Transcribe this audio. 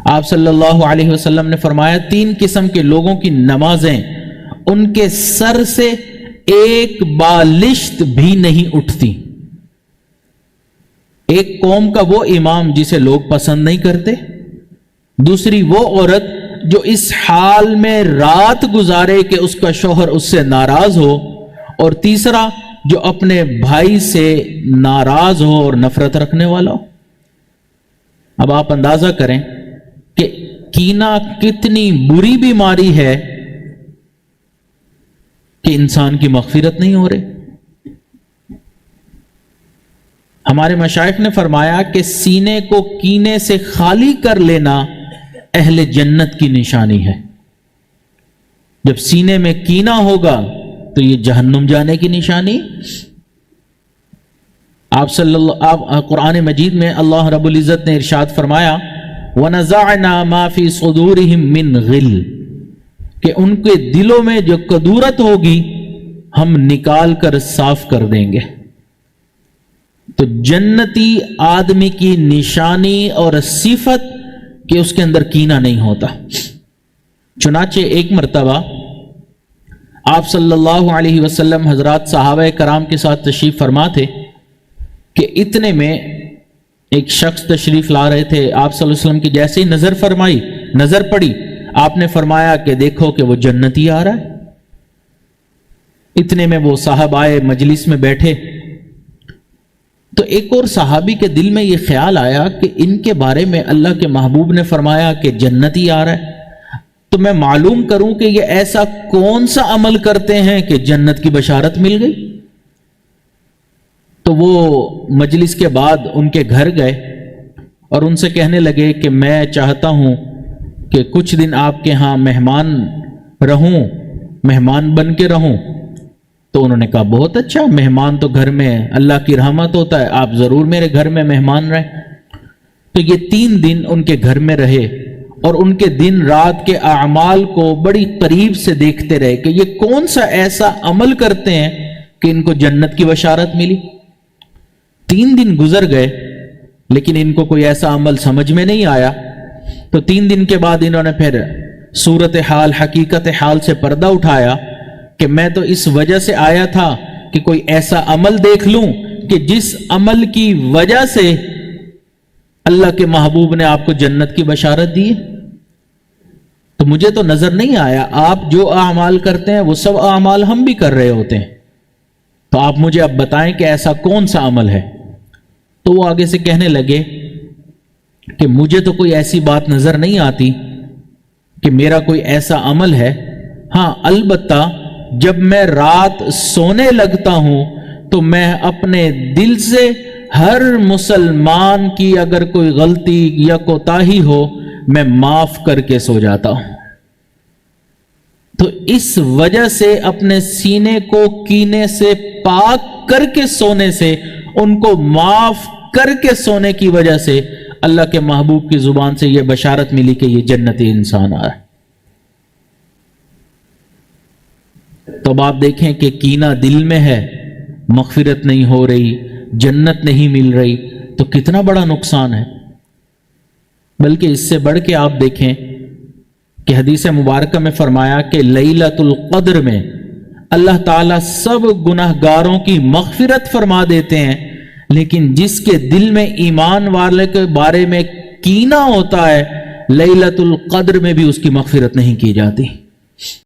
آپ صلی اللہ علیہ وسلم نے فرمایا 3 قسم کے لوگوں کی نمازیں ان کے سر سے ایک بالشت بھی نہیں اٹھتی. ایک قوم کا وہ امام جسے لوگ پسند نہیں کرتے، دوسری وہ عورت جو اس حال میں رات گزارے کہ اس کا شوہر اس سے ناراض ہو، اور تیسرا جو اپنے بھائی سے ناراض ہو اور نفرت رکھنے والا ہو. اب آپ اندازہ کریں کہ کینہ کتنی بری بیماری ہے کہ انسان کی مغفرت نہیں ہو رہی. ہمارے مشائخ نے فرمایا کہ سینے کو کینے سے خالی کر لینا اہل جنت کی نشانی ہے. جب سینے میں کینہ ہوگا تو یہ جہنم جانے کی نشانی. آپ قرآن مجید میں اللہ رب العزت نے ارشاد فرمایا وَنَزَعْنَا مَا فِي صُدُورِهِم مِّن غِلٍّ، کہ ان کے دلوں میں جو کدورت ہوگی ہم نکال کر صاف کر دیں گے. تو جنتی آدمی کی نشانی اور صفت کہ اس کے اندر کینہ نہیں ہوتا. چنانچہ ایک مرتبہ آپ صلی اللہ علیہ وسلم حضرات صحابہ کرام کے ساتھ تشریف فرما تھے کہ اتنے میں ایک شخص تشریف لا رہے تھے. آپ صلی اللہ علیہ وسلم کی جیسے ہی نظر پڑی آپ نے فرمایا کہ دیکھو کہ وہ جنتی آ رہا ہے. اتنے میں وہ صاحب آئے، مجلس میں بیٹھے، تو ایک اور صحابی کے دل میں یہ خیال آیا کہ ان کے بارے میں اللہ کے محبوب نے فرمایا کہ جنتی آ رہا ہے، تو میں معلوم کروں کہ یہ ایسا کون سا عمل کرتے ہیں کہ جنت کی بشارت مل گئی. تو وہ مجلس کے بعد ان کے گھر گئے اور ان سے کہنے لگے کہ میں چاہتا ہوں کہ کچھ دن آپ کے ہاں مہمان بن کے رہوں. تو انہوں نے کہا بہت اچھا، مہمان تو گھر میں اللہ کی رحمت ہوتا ہے، آپ ضرور میرے گھر میں مہمان رہیں. تو یہ 3 دن ان کے گھر میں رہے اور ان کے دن رات کے اعمال کو بڑی قریب سے دیکھتے رہے کہ یہ کون سا ایسا عمل کرتے ہیں کہ ان کو جنت کی بشارت ملی. 3 دن گزر گئے لیکن ان کو کوئی ایسا عمل سمجھ میں نہیں آیا. تو 3 دن کے بعد انہوں نے پھر صورتحال حقیقت حال سے پردہ اٹھایا کہ میں تو اس وجہ سے آیا تھا کہ کوئی ایسا عمل دیکھ لوں کہ جس عمل کی وجہ سے اللہ کے محبوب نے آپ کو جنت کی بشارت دی. تو مجھے تو نظر نہیں آیا، آپ جو اعمال کرتے ہیں وہ سب اعمال ہم بھی کر رہے ہوتے ہیں، تو آپ مجھے اب بتائیں کہ ایسا کون سا عمل ہے. تو وہ آگے سے کہنے لگے کہ مجھے تو کوئی ایسی بات نظر نہیں آتی کہ میرا کوئی ایسا عمل ہے. ہاں البتہ جب میں رات سونے لگتا ہوں تو میں اپنے دل سے ہر مسلمان کی اگر کوئی غلطی یا کوتاہی ہو میں معاف کر کے سو جاتا ہوں. تو اس وجہ سے اپنے سینے کو کینے سے پاک کر کے سونے سے، ان کو معاف کر کے سونے کی وجہ سے اللہ کے محبوب کی زبان سے یہ بشارت ملی کہ یہ جنتی انسان آ ہے. تو اب آپ دیکھیں کہ کینہ دل میں ہے، مغفرت نہیں ہو رہی، جنت نہیں مل رہی، تو کتنا بڑا نقصان ہے. بلکہ اس سے بڑھ کے آپ دیکھیں کہ حدیث مبارکہ میں فرمایا کہ لیلۃ القدر میں اللہ تعالیٰ سب گناہگاروں کی مغفرت فرما دیتے ہیں، لیکن جس کے دل میں ایمان والے کے بارے میں کینہ ہوتا ہے لیلۃ القدر میں بھی اس کی مغفرت نہیں کی جاتی.